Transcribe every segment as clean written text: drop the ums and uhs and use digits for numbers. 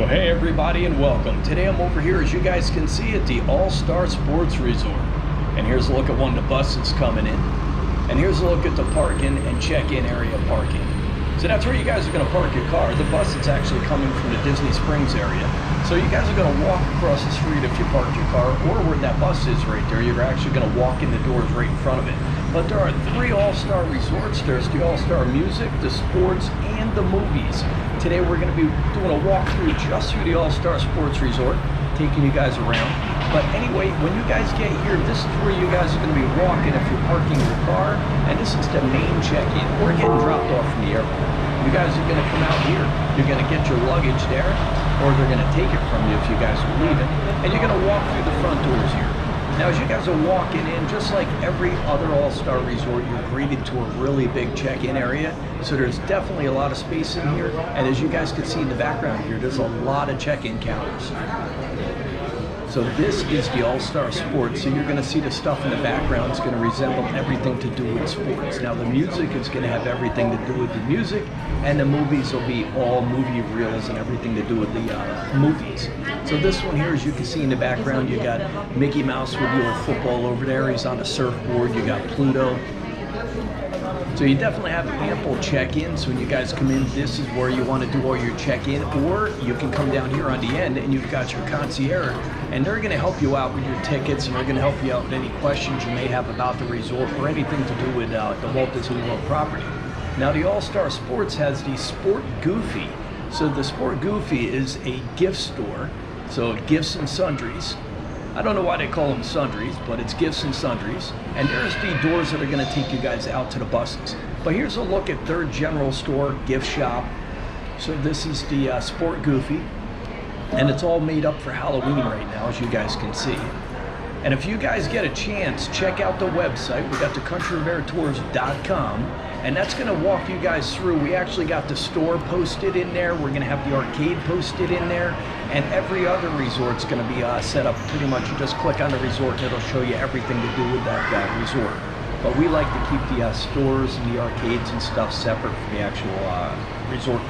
Well, hey everybody and welcome. Today I'm over here, as you guys can see, at the All-Star Sports Resort. And here's a look at one of the buses coming in. And here's a look at the parking and check-in area parking. So that's where you guys are going to park your car. The bus is actually coming from the Disney Springs area. So you guys are going to walk across the street if you parked your car, or where that bus is right there, you're actually going to walk in the doors right in front of it. But there are three All-Star resorts. There's the All-Star Music, the Sports, and the Movies. Today we're going to be doing a walkthrough just through the All-Star Sports Resort, taking you guys around. But anyway, when you guys get here, this is where you guys are going to be walking if you're parking your car, and this is the main check-in. We're getting dropped off from the airport. You guys are going to come out here, you're going to get your luggage there, or they're going to take it from you if you guys are leaving, and you're going to walk through the front doors here. Now, as you guys are walking in, just like every other All-Star resort, you're greeted to a really big check-in area. So there's definitely a lot of space in here. And as you guys can see in the background here, there's a lot of check-in counters. So this is the All-Star Sports. So you're going to see the stuff in the background. It's going to resemble everything to do with sports. Now, the music is going to have everything to do with the music, and the movies will be all movie reels and everything to do with the movies. So this one here, as you can see in the background, you got Mickey Mouse with your football over there. He's on a surfboard. You got Pluto. So you definitely have ample check-in. So when you guys come in, this is where you want to do all your check-in, or you can come down here on the end and you've got your concierge, and they're going to help you out with your tickets, and they're going to help you out with any questions you may have about the resort or anything to do with the Walt Disney World property. Now, the All-Star Sports has the Sport Goofy. So the Sport Goofy is a gift store. So gifts and sundries. I don't know why they call them sundries, but it's gifts and sundries. And there's the doors that are going to take you guys out to the buses. But here's a look at their general store, gift shop. So this is the Sport Goofy. And it's all made up for Halloween right now, as you guys can see. And if you guys get a chance, check out the website. We got the countrybeartours.com, and that's going to walk you guys through. We actually got the store posted in there. We're going to have the arcade posted in there, and every other resort's going to be set up pretty much. You just click on the resort, and it'll show you everything to do with that resort. But we like to keep the stores and the arcades and stuff separate from the actual resort.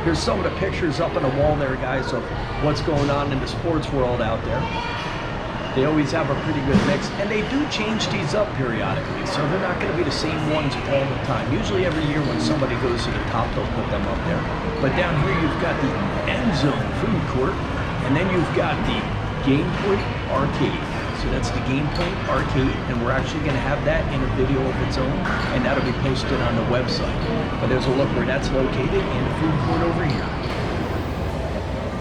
Here's some of the pictures up on the wall there, guys, of what's going on in the sports world out there. They always have a pretty good mix, and they do change these up periodically, so they're not going to be the same ones all the time. Usually every year when somebody goes to the top, they'll put them up there. But down here you've got the End Zone Food Court, and then you've got the Game Point Arcade. So that's the Game Point Arcade, and we're actually going to have that in a video of its own, and that'll be posted on the website. But there's a look where that's located, and the food court over here.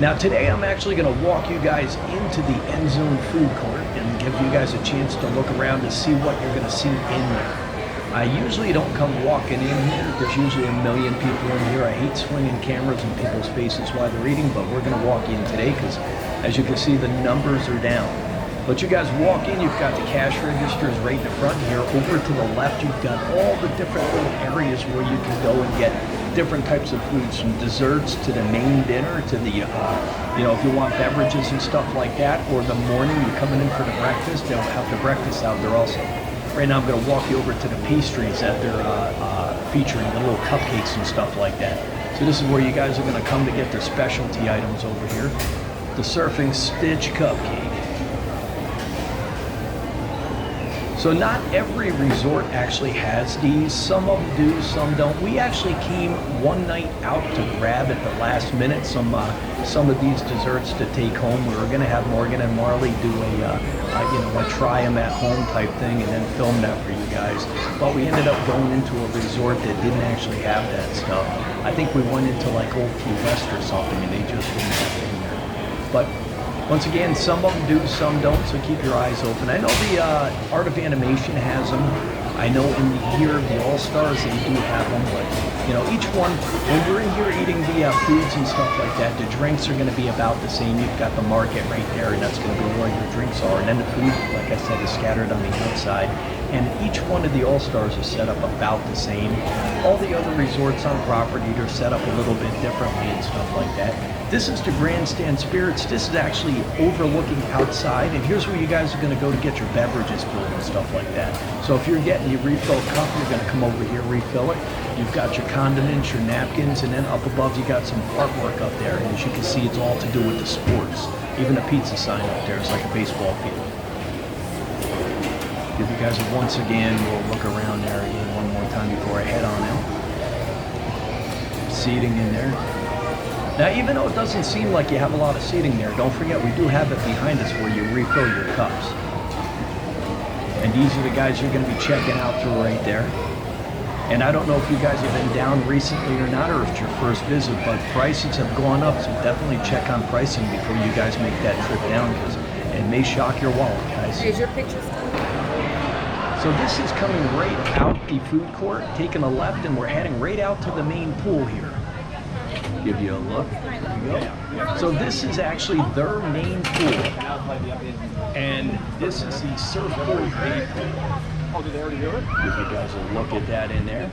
Now today I'm actually going to walk you guys into the End Zone Food Court and give you guys a chance to look around to see what you're going to see in there. I usually don't come walking in here. There's usually a million people in here. I hate swinging cameras in people's faces while they're eating, but we're going to walk in today because, as you can see, the numbers are down. But you guys walk in, you've got the cash registers right in the front here. Over to the left, you've got all the different little areas where you can go and get different types of foods, from desserts to the main dinner to the, if you want beverages and stuff like that, or the morning you're coming in for the breakfast, they'll have the breakfast out there also. Right now I'm going to walk you over to the pastries that they're featuring, the little cupcakes and stuff like that. So this is where you guys are going to come to get their specialty items over here. The Surfing Stitch Cupcake. So not every resort actually has these. Some of them do, some don't. We actually came one night out to grab at the last minute some of these desserts to take home. We were going to have Morgan and Marley do a try them at home type thing and then film that for you guys. But we ended up going into a resort that didn't actually have that stuff. I think we went into like Old Key West or something, and they just didn't have it in there. But once again, some of them do, some don't, so keep your eyes open. I know the Art of Animation has them. I know in the Year of the All-Stars they do have them, but each one, when you're in here eating the foods and stuff like that, the drinks are going to be about the same. You've got the market right there, and that's going to be where your drinks are. And then the food, like I said, is scattered on the outside. And each one of the All-Stars is set up about the same. All the other resorts on property, they're set up a little bit differently and stuff like that. This is the Grandstand Spirits. This is actually overlooking outside, and here's where you guys are going to go to get your beverages filled and stuff like that. So if you're getting and you refill a cup, you're gonna come over here, refill it. You've got your condiments, your napkins, and then up above you got some artwork up there. And as you can see, it's all to do with the sports. Even a pizza sign up there is like a baseball field. Give you guys once again, we'll look around there again one more time before I head on out. Seating in there. Now, even though it doesn't seem like you have a lot of seating there, don't forget we do have it behind us where you refill your cups. And these are the guys you're going to be checking out through right there. And I don't know if you guys have been down recently or not, or if it's your first visit, but prices have gone up, so definitely check on pricing before you guys make that trip down, because it may shock your wallet, guys. Is your picture still? So this is coming right out the food court, taking a left, and we're heading right out to the main pool here. Give you a look. There you go. So this is actually their main pool, and this is the Surfboard Bay Pool. Oh, did they already do it? Give you guys a look at that in there.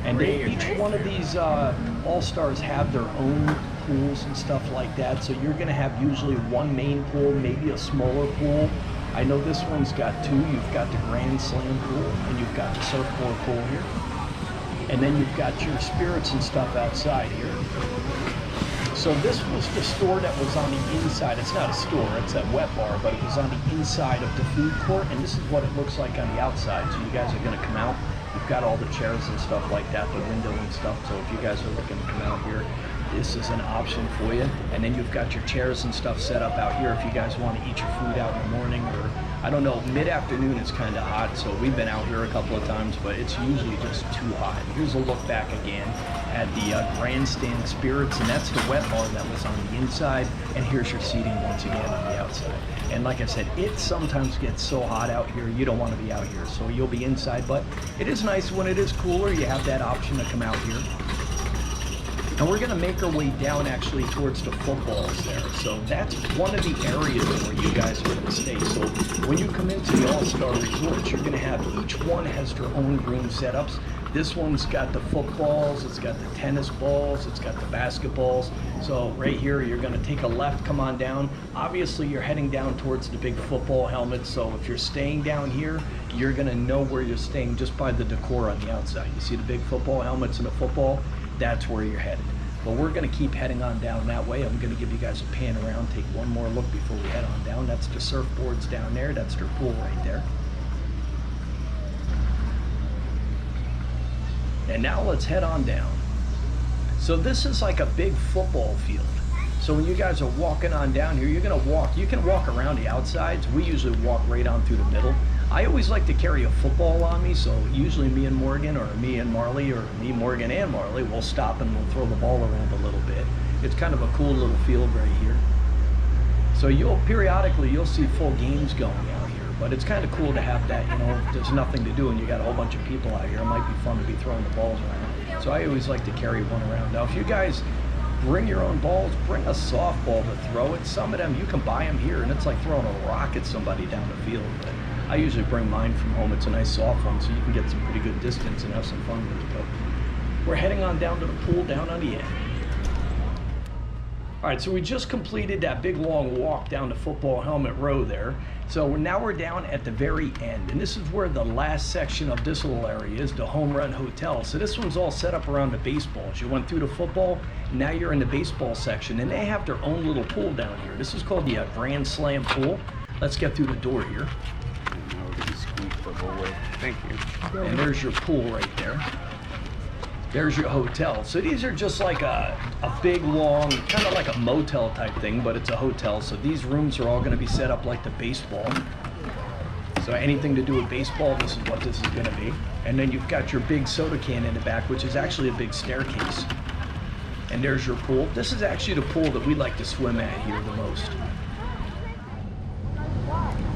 And each one of these All-Stars have their own pools and stuff like that. So you're going to have usually one main pool, maybe a smaller pool. I know this one's got two. You've got the Grand Slam pool, and you've got the surfboard pool here. And then you've got your spirits and stuff outside here. So this was the store that was on the inside. It's not a store, it's a wet bar, but it was on the inside of the food court, and this is what it looks like on the outside. So you guys are gonna come out. You've got all the chairs and stuff like that, the window and stuff. So if you guys are looking to come out here, this is an option for you. And then you've got your chairs and stuff set up out here if you guys want to eat your food out in the morning, or I don't know, mid-afternoon it's kind of hot, so we've been out here a couple of times, but it's usually just too hot. And here's a look back again at the Grandstand Spirits, and that's the wet bar that was on the inside, and here's your seating once again on the outside. And like I said, it sometimes gets so hot out here, you don't want to be out here, so you'll be inside, but it is nice when it is cooler, you have that option to come out here. And we're going to make our way down actually towards the footballs there. So that's one of the areas where you guys are going to stay. So when you come into the All-Star Resorts, you're going to have each one has their own room setups. This one's got the footballs, it's got the tennis balls, it's got the basketballs. So right here, you're going to take a left, come on down. Obviously, you're heading down towards the big football helmets. So if you're staying down here, you're going to know where you're staying just by the decor on the outside. You see the big football helmets and the football? That's where you're headed. But we're going to keep heading on down that way. I'm going to give you guys a pan around, take one more look before we head on down. That's the surfboards down there. That's their pool right there. And now let's head on down. So this is like a big football field. So when you guys are walking on down here, you're going to walk. You can walk around the outsides. We usually walk right on through the middle. I always like to carry a football on me, so usually me and Morgan, or me and Marley, or me, Morgan, and Marley will stop and we'll throw the ball around a little bit. It's kind of a cool little field right here. So periodically you'll see full games going out here, but it's kind of cool to have that, you know, if there's nothing to do and you got a whole bunch of people out here, it might be fun to be throwing the balls around. So I always like to carry one around. Now if you guys bring your own balls, bring a softball to throw it. Some of them, you can buy them here and it's like throwing a rock at somebody down the field. But I usually bring mine from home. It's a nice soft one, so you can get some pretty good distance and have some fun with it. But we're heading on down to the pool down on the end. All right, so we just completed that big long walk down the football helmet row there. So now we're down at the very end, and this is where the last section of this little area is, the Home Run Hotel. So this one's all set up around the baseballs. You went through the football, now you're in the baseball section, and they have their own little pool down here. This is called the Grand Slam pool. Let's get through the door here. Thank you. And there's your pool right there. There's your hotel. So these are just like a big, long, kind of like a motel type thing, but it's a hotel. So these rooms are all going to be set up like the baseball. So anything to do with baseball, this is what this is going to be. And then you've got your big soda can in the back, which is actually a big staircase. And there's your pool. This is actually the pool that we like to swim at here the most.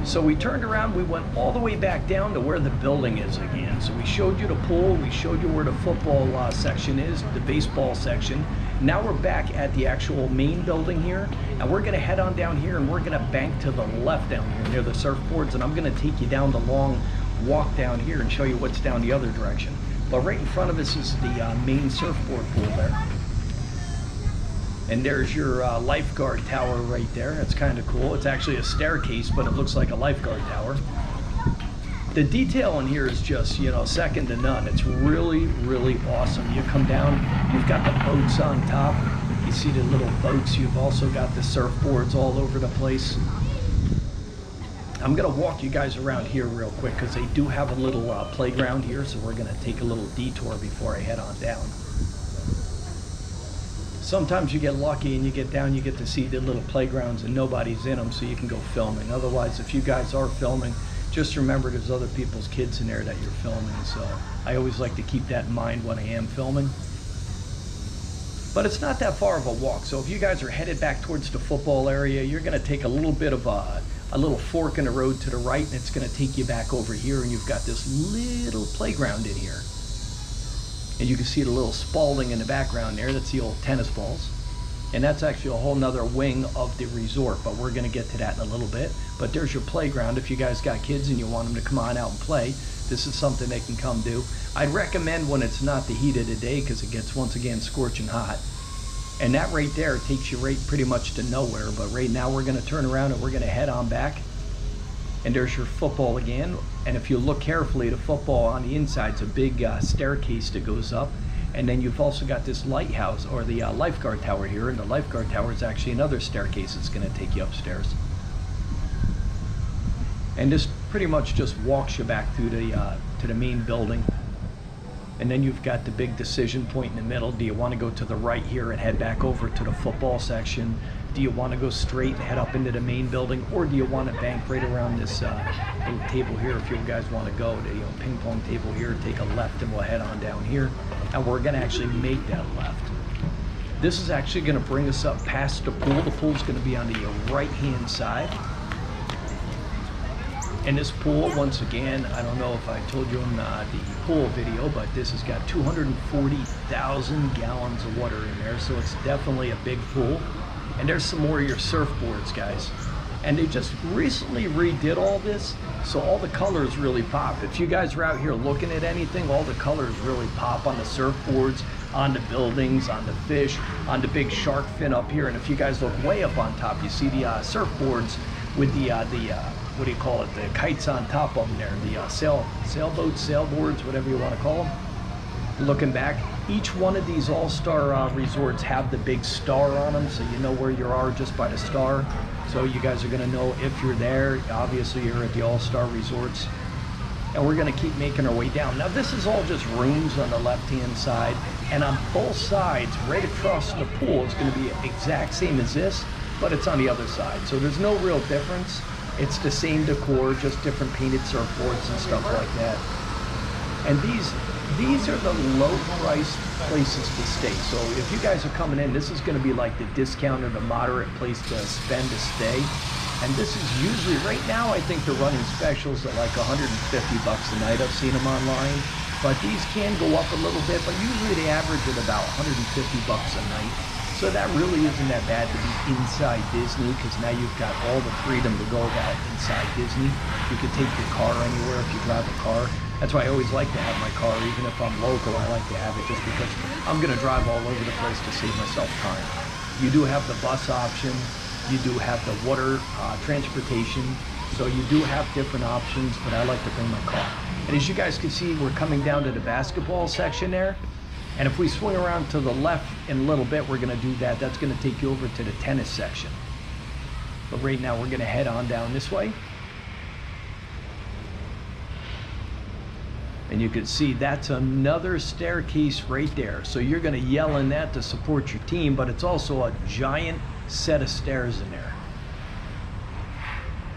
So we turned around, we went all the way back down to where the building is again. So we showed you the pool, we showed you where the football section is, the baseball section. Now we're back at the actual main building here, and we're gonna head on down here and we're gonna bank to the left down here near the surfboards, and I'm gonna take you down the long walk down here and show you what's down the other direction. But right in front of us is the main surfboard pool there. And there's your lifeguard tower right there. It's kind of cool. It's actually a staircase, but it looks like a lifeguard tower. The detail in here is just, you know, second to none. It's really, really awesome. You come down, you've got the boats on top. You see the little boats. You've also got the surfboards all over the place. I'm gonna walk you guys around here real quick because they do have a little playground here, so we're gonna take a little detour before I head on down. Sometimes you get lucky and you get down, you get to see the little playgrounds and nobody's in them, so you can go filming. Otherwise, if you guys are filming, just remember there's other people's kids in there that you're filming, so I always like to keep that in mind when I am filming. But it's not that far of a walk, so if you guys are headed back towards the football area, you're gonna take a little bit of a little fork in the road to the right, and it's gonna take you back over here, and you've got this little playground in here. And you can see the little Spalding in the background there. That's the old tennis balls. And that's actually a whole nother wing of the resort, but we're gonna get to that in a little bit. But there's your playground. If you guys got kids and you want them to come on out and play, this is something they can come do. I'd recommend when it's not the heat of the day because it gets, once again, scorching hot. And that right there takes you right pretty much to nowhere. But right now we're gonna turn around and we're gonna head on back. And there's your football again. And if you look carefully, the football on the inside is a big staircase that goes up. And then you've also got this lighthouse, or the lifeguard tower here. And the lifeguard tower is actually another staircase that's gonna take you upstairs. And this pretty much just walks you back through to the main building. And then you've got the big decision point in the middle. Do you want to go to the right here and head back over to the football section? Do you want to go straight and head up into the main building? Or do you want to bank right around this little table here if you guys want to go? The ping pong table here, take a left and we'll head on down here. And we're going to actually make that left. This is actually going to bring us up past the pool. The pool's going to be on the right-hand side. And this pool, once again, I don't know if I told you in the pool video, but this has got 240,000 gallons of water in there, so it's definitely a big pool. And there's some more of your surfboards, guys. And they just recently redid all this, so all the colors really pop. If you guys are out here looking at anything, all the colors really pop on the surfboards, on the buildings, on the fish, on the big shark fin up here. And if you guys look way up on top, you see the surfboards with the what do you call it, the kites on top of them there, the sailboats, sailboards, whatever you want to call them. Looking back, each one of these all-star resorts have the big star on them, so you know where you are just by the star. So you guys are going to know if you're there. Obviously you're at the all-star resorts. And we're going to keep making our way down. Now this is all just rooms on the left-hand side, and on both sides, right across the pool, is going to be exact same as this, but it's on the other side. So there's no real difference. It's the same decor, just different painted surfboards and stuff like that. And these are the low-priced places to stay. So if you guys are coming in, this is going to be like the discount or the moderate place to spend to stay. And this is usually, right now, I think they're running specials at like 150 bucks a night. I've seen them online. But these can go up a little bit, but usually they average at about 150 bucks a night. So that really isn't that bad to be inside Disney, because now you've got all the freedom to go about inside Disney. You can take your car anywhere if you drive a car. That's why I always like to have my car, even if I'm local, I like to have it just because I'm gonna drive all over the place to save myself time. You do have the bus option, you do have the water transportation, so you do have different options, but I like to bring my car. And as you guys can see, we're coming down to the basketball section there. And if we swing around to the left in a little bit, we're gonna do that. That's gonna take you over to the tennis section. But right now we're gonna head on down this way. And you can see that's another staircase right there. So you're gonna yell in that to support your team, but it's also a giant set of stairs in there.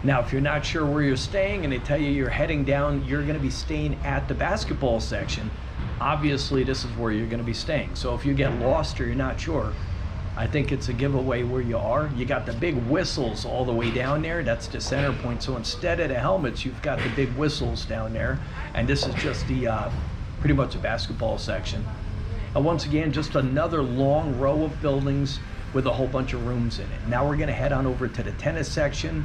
Now, if you're not sure where you're staying and they tell you you're heading down, you're gonna be staying at the basketball section. Obviously, this is where you're gonna be staying. So if you get lost or you're not sure, I think it's a giveaway where you are. You got the big whistles all the way down there. That's the center point. So instead of the helmets, you've got the big whistles down there. And this is just the pretty much a basketball section. And once again, just another long row of buildings with a whole bunch of rooms in it. Now we're gonna head on over to the tennis section,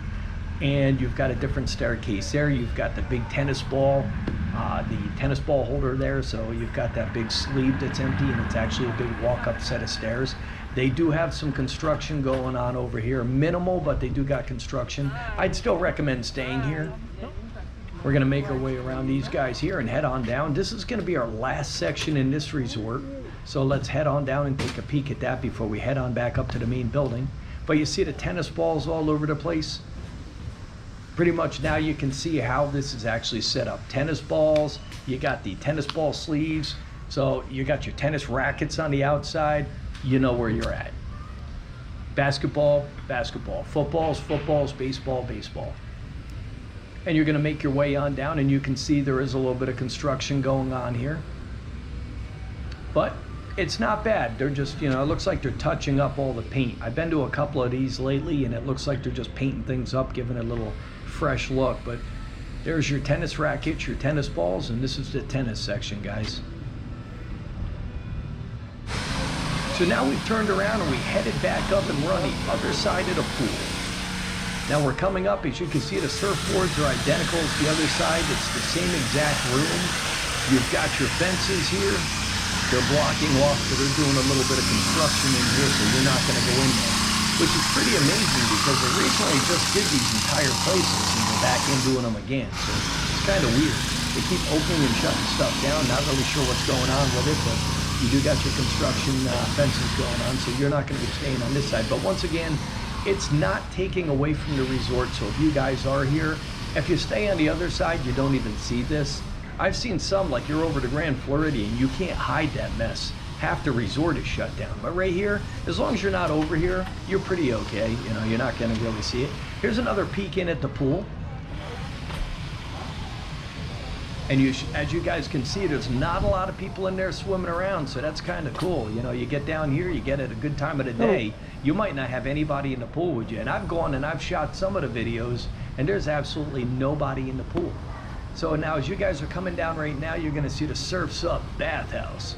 and you've got a different staircase there. You've got the big tennis ball, the tennis ball holder there. So you've got that big sleeve that's empty, and it's actually a big walk-up set of stairs. They do have some construction going on over here. Minimal, but they do got construction. I'd still recommend staying here. We're gonna make our way around these guys here and head on down. This is gonna be our last section in this resort. So let's head on down and take a peek at that before we head on back up to the main building. But you see the tennis balls all over the place. Pretty much now you can see how this is actually set up. Tennis balls, you got the tennis ball sleeves. So you got your tennis rackets on the outside. You know where you're at. Basketball, basketball. Footballs, footballs, baseball, baseball. And you're gonna make your way on down and you can see there is a little bit of construction going on here. But it's not bad. They're just, it looks like they're touching up all the paint. I've been to a couple of these lately and it looks like they're just painting things up, giving it a little fresh look. But there's your tennis rackets, your tennis balls, and this is the tennis section, guys. So now we've turned around and we headed back up and we're on the other side of the pool. Now we're coming up, as you can see, the surfboards are identical as the other side. It's the same exact room. You've got your fences here. They're blocking off, so they're doing a little bit of construction in here, so you're not gonna go in there. Which is pretty amazing because they recently just did these entire places and they're back in doing them again. So it's kind of weird. They keep opening and shutting stuff down. Not really sure what's going on with it, but you do got your construction fences going on, so you're not gonna be staying on this side. But once again, it's not taking away from the resort, so if you guys are here, if you stay on the other side, you don't even see this. I've seen some, like you're over to Grand Floridian, you can't hide that mess. Half the resort is shut down. But right here, as long as you're not over here, you're pretty okay. You're not gonna really see it. Here's another peek in at the pool. And as you guys can see, there's not a lot of people in there swimming around, so that's kind of cool. You get down here, you get at a good time of the day, you might not have anybody in the pool with you. And I've gone and I've shot some of the videos, and there's absolutely nobody in the pool. So now as you guys are coming down right now, you're gonna see the Surf's Up bathhouse.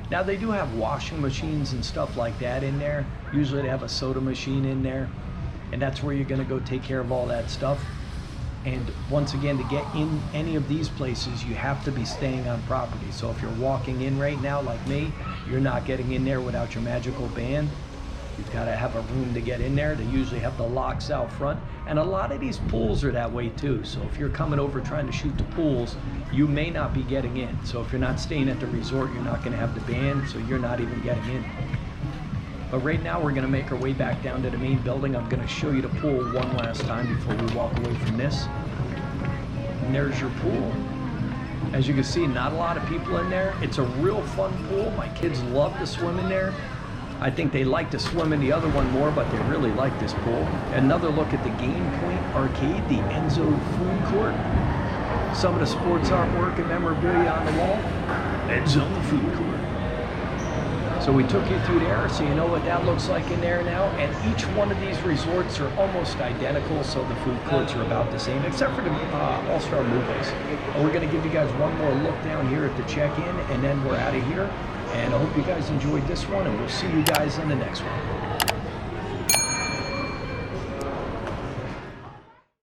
Now they do have washing machines and stuff like that in there. Usually they have a soda machine in there, and that's where you're gonna go take care of all that stuff. And once again, to get in any of these places, you have to be staying on property. So if you're walking in right now, like me, you're not getting in there without your magical band. You've got to have a room to get in there. They usually have the locks out front. And a lot of these pools are that way too. So if you're coming over trying to shoot the pools, you may not be getting in. So if you're not staying at the resort, you're not going to have the band, so you're not even getting in. But right now we're gonna make our way back down to the main building. I'm gonna show you the pool one last time before we walk away from this. And there's your pool. As you can see, not a lot of people in there. It's a real fun pool. My kids love to swim in there. I think they like to swim in the other one more, but they really like this pool. Another look at the Game Point Arcade, the Enzo food court. Some of the sports artwork and memorabilia on the wall. Enzo food court. So we took you through there, so you know what that looks like in there now. And each one of these resorts are almost identical, so the food courts are about the same, except for the All-Star Movies. And we're gonna give you guys one more look down here at the check-in, and then we're out of here. And I hope you guys enjoyed this one, and we'll see you guys in the next one.